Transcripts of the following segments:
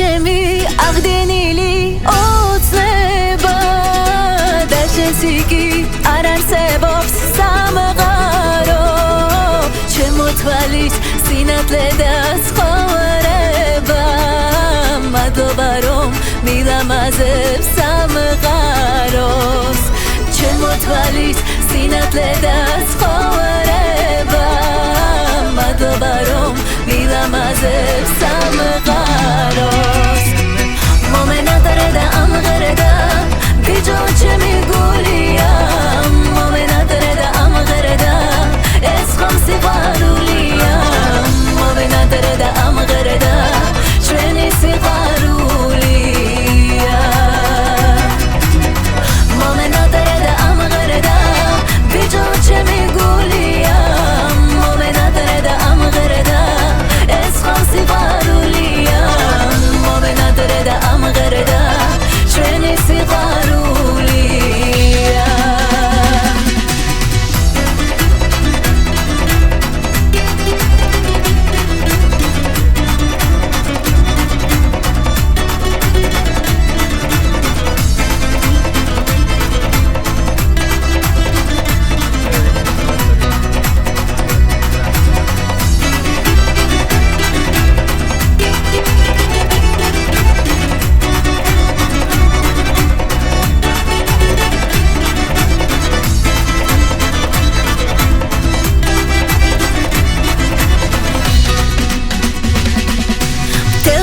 ჩემი აღდგენილი ოცნება და შენს იგი არ არსებობს სამყარო ჩემო თვალის სინათლე და ცხოვრება მადლობა რომ მილამაზებს სამყაროს ჩემო თვალის სინათლე და ცხოვრება მადლობა რომ მილამაზებს სამყაროს მომენატრე და ამღერდა ბიჭო ჩემი გულია მომენატრე და ამღერდა ეს ხომ სიყვარულია მომენატრე და ამღერდა ჩვენი სიყვარულია მომენატრე და ამღერდა ბიჭო ჩემი გულია მომენატრე და ამღერდა ეს ხომ სიყვარულია მომენატრე და ამღერდა ჩვენი სიყვარულია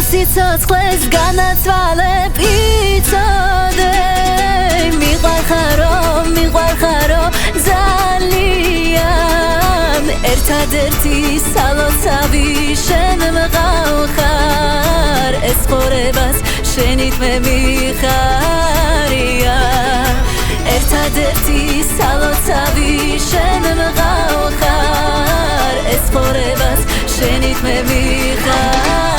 სიცოცხლეს განაცვალებ იცოდე მიყვარხარო ძალიან ერთადერთი სალოცავი შენ მყავხარ ეს ცხოვრებას შენით მე მიხარია ერთადერთი სალოცავი შენ მყავხარ ეს ცხოვრებას შენით მე მიხარია